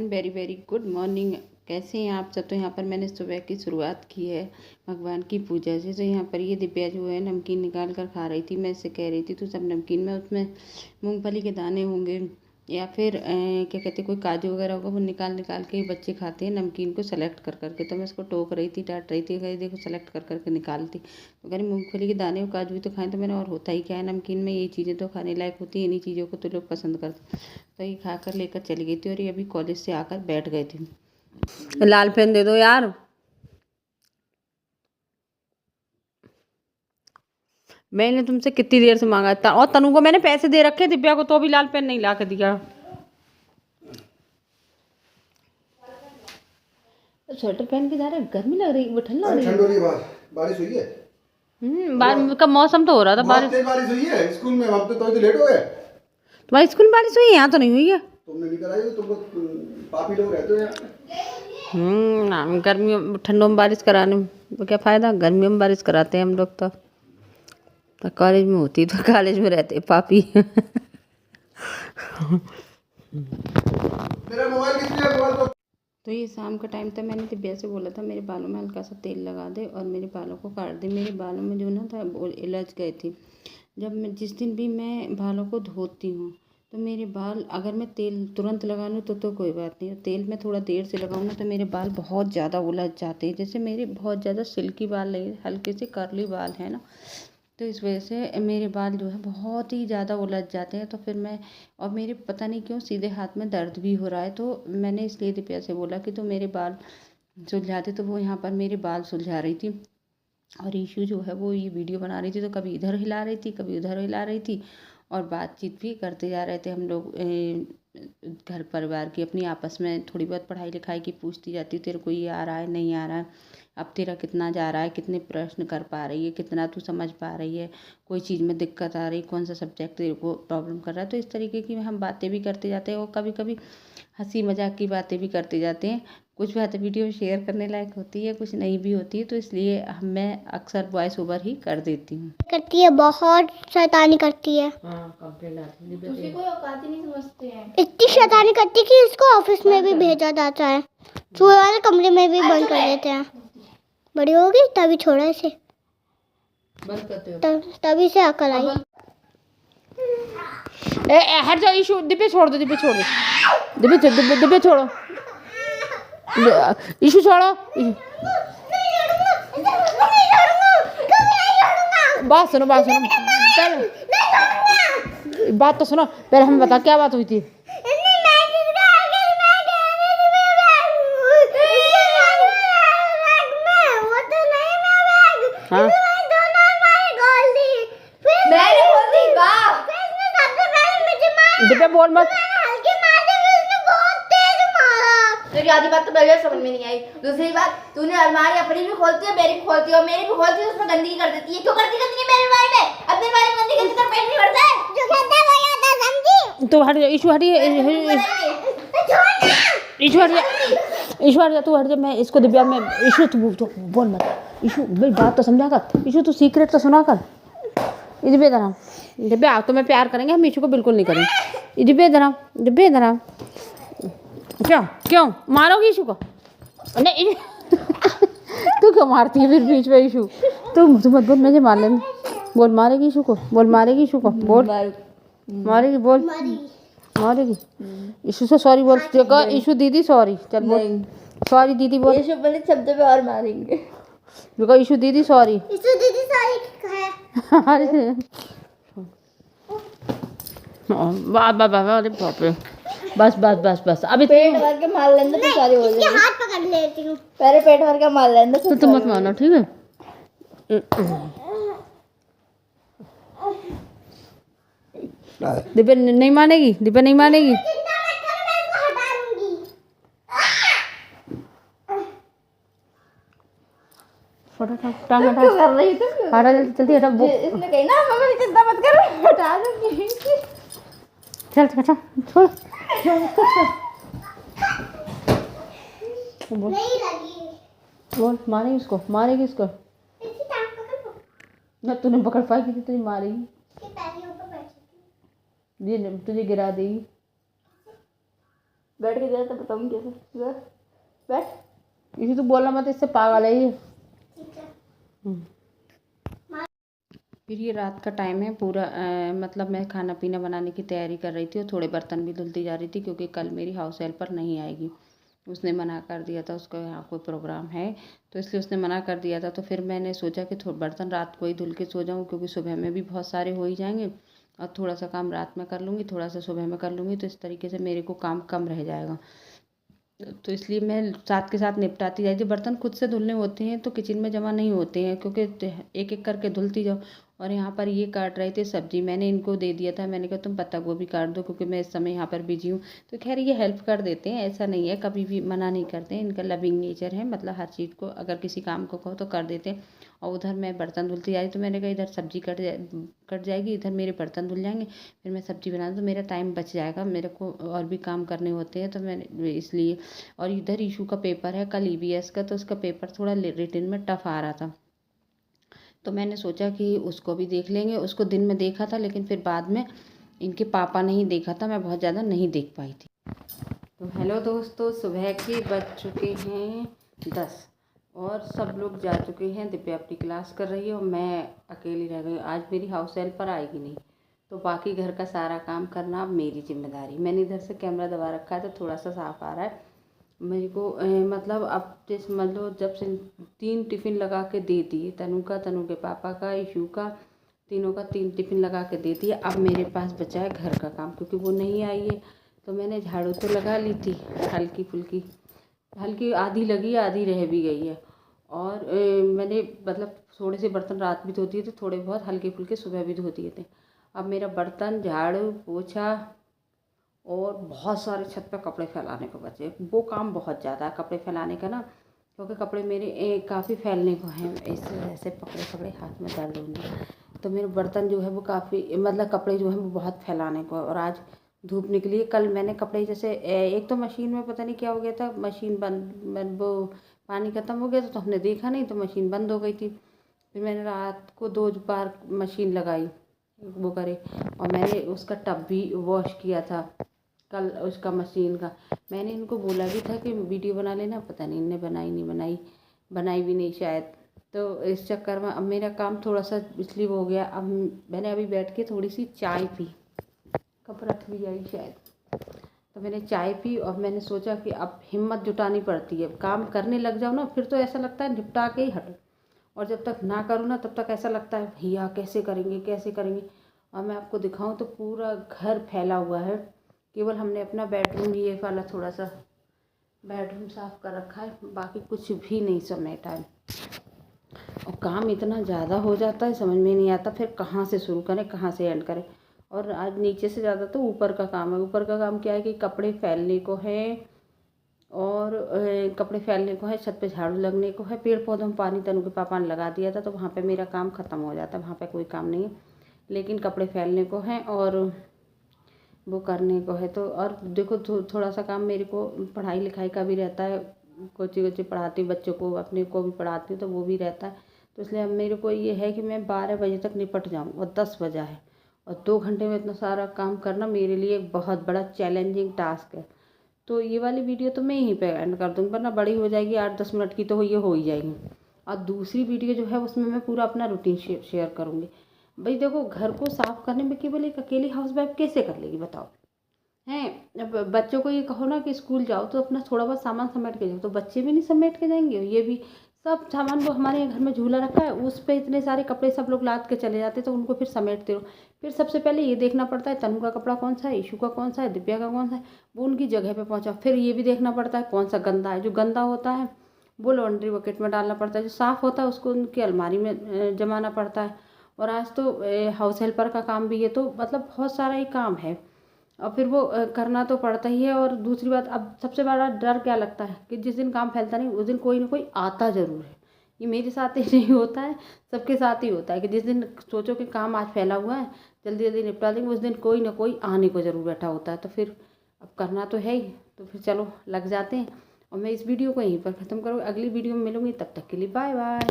Everyone, very very good morning. कैसे हैं आप सब। तो यहाँ पर मैंने सुबह की शुरुआत की है भगवान की पूजा से। तो यहाँ पर ये दिव्या जो है नमकीन निकाल कर खा रही थी। मैं इससे कह रही थी तो सब नमकीन में उसमें मूंगफली के दाने होंगे या फिर क्या कहते हैं कोई काजू वगैरह होगा, वो निकाल निकाल के बच्चे खाते हैं नमकीन को सेलेक्ट कर करके। तो मैं इसको टोक रही थी, डांट रही थी, कहीं देखो सेलेक्ट कर करके निकालती। तो कह रही मूँगफली के दाने और काजू भी तो खाएं। तो मैंने और होता ही क्या है, नमकीन में यही चीज़ें तो खाने लायक होती हैं, इन्हीं चीज़ों को तो लोग पसंद करते। तो ये खा कर लेकर चली गई थी और ये अभी कॉलेज से आकर बैठ गए थे। लाल पेन दे दो यार। मैंने तुमसे कितनी देर से मांगा था और तनु को मैंने पैसे दे रखे, दिव्या को तो भी लाल पेन नहीं ला के दिया। स्वेटर पहन के जा रहे, गर्मी लग रही है, ठंड लग रही है। बारिश हुई है। बारिश का मौसम तो हो रहा था। बारिश हुई है स्कूल में, वहाँ पे तो लेट हो गए। तुम्हारे स्कूल में बारिश हुई है? यहाँ तो नहीं हुई है। तुमने नहीं कराई, तुम लोग पापी लोग रहते हो यहाँ। गर्मियों ठंडों में बारिश कराने में क्या फ़ायदा, गर्मियों में बारिश कराते हैं हम लोग। तो कॉलेज में होती तो कॉलेज में रहते पापी। मेरा मोबाइल कितने है, मोबाइल को। तो ये शाम का टाइम था। मैंने दिव्या से बोला था मेरे बालों में हल्का सा तेल लगा दे और मेरे बालों को काट दे। मेरे बालों में जो ना था वो इलझ गए थे। जब मैं जिस दिन भी मैं बालों को धोती हूँ तो मेरे बाल, अगर मैं तेल तुरंत लगा लूँ तो कोई बात नहीं, तेल मैं थोड़ा देर से लगाऊँ ना तो मेरे बाल बहुत ज़्यादा उलझ जाते हैं। जैसे मेरे बहुत ज़्यादा सिल्की बाल नहीं, हल्के से कर्ली बाल है ना, तो इस वजह से मेरे बाल जो है बहुत ही ज़्यादा उलझ जाते हैं। तो फिर मैं, और मेरे पता नहीं क्यों सीधे हाथ में दर्द भी हो रहा है। तो मैंने इसलिए दिव्या से बोला कि तो मेरे बाल सुलझा दे। तो वो यहाँ पर मेरे बाल सुलझा रही थी और ईशू जो है वो ये वीडियो बना रही थी। तो कभी इधर हिला रही थी, कभी उधर हिला रही थी और बातचीत भी करते जा रहे थे हम लोग। घर परिवार की अपनी आपस में थोड़ी बहुत पढ़ाई लिखाई की पूछती जाती, तेरे को ये आ रहा है नहीं आ रहा है, अब तेरा कितना जा रहा है, कितने प्रश्न कर पा रही है, कितना तू समझ पा रही है, कोई चीज़ में दिक्कत आ रही, कौन सा सब्जेक्ट तेरे को प्रॉब्लम कर रहा है। तो इस तरीके की हम बातें भी करते जाते हैं और कभी कभी हंसी मजाक की बातें भी करते जाते हैं। कुछ बातें वीडियो शेयर करने लायक होती है, कुछ नहीं भी होती है। तो इसलिए मैं अक्सर वॉइस ओवर ही कर देती हूँ। करती है, बहुत शैतानी करती है। कंप्लेंट आती है, तुझे कोई औकात ही नहीं समझते हैं। इतनी शैतानी करती है कि इसको ऑफिस में भी भेजा जाता है, चूहे वाले कमरे में भी बंद कर देते हैं। बड़ी होगी तभी छोड़ा इसे, बंद करते हो तभी से अकल आई। हट जाओ ईशू, डिब्बे छोड़ दो, डिब्बे छोड़ दो, डिब्बे छोड़ो, ईशू छोड़ो। बात सुनो चल, बात तो सुनो पहले, हमें बता क्या बात हुई थी। हाँ डिब्बे बोल मत। तेरी आधी बात तो पहले समझ में नहीं आई। दूसरी बात, तूने अलमारी अपनी भी खोलती है, मेरी भी खोलती है और मेरी भी खोलती है, उसमें गंदगी कर देती है। क्यों करती है मेरे बारे में? अपने बारे में गंदगी करती तो पेट नहीं भरता है। जो कहता है वो याद है, समझी? तो हट जा ईशू, हटिए ईशू हट जा, तू हट जा। मैं इसको दिव्या में, ईशू तू बोल मत, ईशू मेरी बात तो समझा कर, ईशू तू सीक्रेट तो सुना कर। दिव्या आप तो मैं प्यार करेंगे, हम ईशू को बिल्कुल नहीं करेंगे। दिव्या इधर क्यों मारोगी ईशू को? नहीं तू क्यों मारती है फिर बीच में ईशू? तू मत बोल, मुझे मार लेना। बोल मारेगी ईशू को, बोल मारेगी ईशू को, बोल मारेगी, बोल मारेगी। ईशू से सॉरी बोल, ईशू दीदी सॉरी, चल बोल सॉरी दीदी बोल। ईशू बोले शब्द पे और मारेंगे। रुको ईशू दीदी सॉरी। ईशू दीदी सॉरी है। अरे अरे बाप रे, बस अभी पेट भर के मार लेंगे तो सारी हो जाएगी। हाथ पकड़ लेती हूँ, पहले पेट भर के मार लेंगे तो तुम मत मानो, ठीक है? दिव्या नहीं मानेगी, दिव्या नहीं मानेगी। टांग हटा कर रही थी। हटा जल्दी हटा। इसने कही ना मम्मी चिंता मत कर, हटा दूंगी। चल छोड़ बोल, नहीं लगी। बोल मारेगी उसको, मारेगी उसको इसकी टांग पकड़ लो, ना। तूने पकड़ पाएगी तो तुझे मारेगी, इसके पैर के ऊपर बैठ। ये तुझे गिरा देगी। बैठ के दे तो बताऊंगी कैसे। बैठ। इसी तो बोलना मत, इससे पागल है ये। फिर ये रात का टाइम है पूरा, मतलब मैं खाना पीना बनाने की तैयारी कर रही थी और थोड़े बर्तन भी धुलती जा रही थी, क्योंकि कल मेरी हाउस हेल्पर नहीं आएगी। उसने मना कर दिया था, उसका यहाँ कोई प्रोग्राम है, तो इसलिए उसने मना कर दिया था। तो फिर मैंने सोचा कि थोड़ा बर्तन रात को ही धुल के सो जाऊँ, क्योंकि सुबह में भी बहुत सारे हो ही जाएंगे और थोड़ा सा काम रात में कर लूँगी, थोड़ा सा सुबह में कर लूँगी, तो इस तरीके से मेरे को काम कम रह जाएगा। तो इसलिए मैं साथ के साथ निपटाती जाती। बर्तन खुद से धुलने होते हैं तो किचन में जमा नहीं होते हैं, क्योंकि एक एक करके धुलती जाओ। और यहाँ पर ये काट रहे थे सब्जी, मैंने इनको दे दिया था, मैंने कहा तुम पत्ता गोभी काट दो, क्योंकि मैं इस समय यहाँ पर बिजी हूँ। तो खैर ये हेल्प कर देते हैं, ऐसा नहीं है, कभी भी मना नहीं करते हैं, इनका लविंग नेचर है, मतलब हर चीज़ को अगर किसी काम को कहो तो कर देते हैं। और उधर मैं बर्तन धुलती जा रही, तो मैंने कहा इधर सब्जी कट जाएगी, इधर मेरे बर्तन धुल जाएंगे, फिर मैं सब्जी बना दूँ तो मेरा टाइम बच जाएगा, मेरे को और भी काम करने होते हैं, तो मैंने इसलिए। और इधर ईशू का पेपर है कल ईवीएस का, तो उसका पेपर थोड़ा रिटन में टफ आ रहा था, तो मैंने सोचा कि उसको भी देख लेंगे। उसको दिन में देखा था, लेकिन फिर बाद में इनके पापा ने ही देखा था, मैं बहुत ज़्यादा नहीं देख पाई थी। तो हेलो दोस्तों, सुबह के बज चुके हैं 10 और सब लोग जा चुके हैं। दिव्या अपनी क्लास कर रही है और मैं अकेली रह गई। आज मेरी हाउस हेल्पर आएगी नहीं, तो बाकी घर का सारा काम करना अब मेरी जिम्मेदारी। मैंने इधर से कैमरा दबा रखा है, तो थोड़ा सा साफ आ रहा है मेरे को। मतलब अब जैसे समझ लो, जब से 3 टिफ़िन लगा के दे दिए, तनु का, तनु के पापा का, ईशू का, तीनों का 3 टिफ़िन लगा के दे दिए। अब मेरे पास बचा है घर का काम, क्योंकि वो नहीं आई है। तो मैंने झाड़ू तो लगा ली थी, हल्की फुल्की, हल्की आधी लगी आधी रह भी गई है। और मैंने मतलब थोड़े से बर्तन रात भी धोती थे, थोड़े बहुत हल्के फुल्के सुबह भी धो दिए थे। अब मेरा बर्तन, झाड़ू, पोछा और बहुत सारे छत पे कपड़े फैलाने को बचे। वो काम बहुत ज़्यादा है कपड़े फैलाने का ना, क्योंकि कपड़े मेरे काफ़ी फैलने को हैं। ऐसे पकड़े पकड़े हाथ में दर्द होंगे, तो मेरे बर्तन जो है वो काफ़ी, मतलब कपड़े जो हैं वो बहुत फैलाने को। और आज धूप निकली है। कल मैंने कपड़े जैसे एक तो मशीन में पता नहीं क्या हो गया था, मशीन बंद, वो पानी ख़त्म हो गया था, तो हमने देखा नहीं, तो मशीन बंद हो गई थी। फिर मैंने रात को 2 बार मशीन लगाई, वो करे, और मैंने उसका टब भी वॉश किया था कल, उसका मशीन का। मैंने इनको बोला भी था कि वीडियो बना लेना, पता नहीं इनने बनाई भी नहीं शायद। तो इस चक्कर में अब मेरा काम थोड़ा सा इसलिए हो गया। अब मैंने अभी बैठ के थोड़ी सी चाय पी, कप रख भी आई शायद, तो मैंने चाय पी और मैंने सोचा कि अब हिम्मत जुटानी पड़ती है। काम करने लग जाओ ना, फिर तो ऐसा लगता है निपटा के ही हटो, और जब तक ना करूँ ना तब तक ऐसा लगता है भैया कैसे करेंगे। और मैं आपको दिखाऊं तो पूरा घर फैला हुआ है। केवल हमने अपना बेडरूम, ये वाला थोड़ा सा बेडरूम साफ़ कर रखा है, बाकी कुछ भी नहीं समेटा है। और काम इतना ज़्यादा हो जाता है, समझ में नहीं आता फिर कहाँ से शुरू करें, कहाँ से एंड करें। और आज नीचे से ज़्यादा तो ऊपर का काम है। ऊपर का काम क्या है कि कपड़े फैलने को है, और कपड़े फैलने को है, छत पे झाड़ू लगने को है, पेड़ पौधों में पानी तनु के पापा ने लगा दिया था, तो वहाँ पे मेरा काम ख़त्म हो जाता है, वहाँ पे कोई काम नहीं है। लेकिन कपड़े फैलने को है और वो करने को है। तो और देखो थोड़ा सा काम मेरे को पढ़ाई लिखाई का भी रहता है, कोची पढ़ाती हूँ बच्चों को, अपने को भी पढ़ाती हूँ, तो वो भी रहता है। तो इसलिए अब मेरे को ये है कि मैं 12 बजे तक निपट जाऊँ, और 10 बजा है, और 2 घंटे में इतना सारा काम करना मेरे लिए एक बहुत बड़ा चैलेंजिंग टास्क है। तो ये वाली वीडियो तो मैं यहीं पे एंड कर दूँगी, वरना बड़ी हो जाएगी, 8-10 मिनट की तो ये हो ही जाएगी। और दूसरी वीडियो जो है उसमें मैं पूरा अपना रूटीन शेयर करूँगी। भाई देखो, घर को साफ़ करने में केवल एक अकेली हाउसवाइफ कैसे कर लेगी बताओ, हैं। अब बच्चों को ये कहो ना कि स्कूल जाओ तो अपना थोड़ा बहुत सामान समेट के जाओ, तो बच्चे भी नहीं समेट के जाएंगे। ये भी सब सामान, वो हमारे घर में झूला रखा है, उस पर इतने सारे कपड़े सब लोग लाद के चले जाते, तो उनको फिर समेटते रहो। फिर सबसे पहले ये देखना पड़ता है तनु का कपड़ा कौन सा है, ईशू का कौन सा है, दिव्या का कौन सा है, वो उनकी जगह पे पहुंचा। फिर ये भी देखना पड़ता है कौन सा गंदा है, जो गंदा होता है वो लॉन्ड्री बकेट में डालना पड़ता है, जो साफ़ होता है उसको उनकी अलमारी में जमाना पड़ता है। और आज तो हाउस हेल्पर का काम भी है, तो मतलब बहुत सारा ही काम है, और फिर वो करना तो पड़ता ही है। और दूसरी बात, अब सबसे बड़ा डर क्या लगता है कि जिस दिन काम फैलता नहीं उस दिन कोई ना कोई आता ज़रूर है। ये मेरे साथ ही नहीं होता है, सबके साथ ही होता है कि जिस दिन सोचो कि काम आज फैला हुआ है, जल्दी जल्दी निपटा देंगे, उस दिन कोई ना कोई आने को ज़रूर बैठा होता है। तो फिर अब करना तो है ही, तो फिर चलो लग जाते हैं। और मैं इस वीडियो को यहीं पर ख़त्म करूँ, अगली वीडियो में मिलूँगी, तब तक के लिए बाय बाय।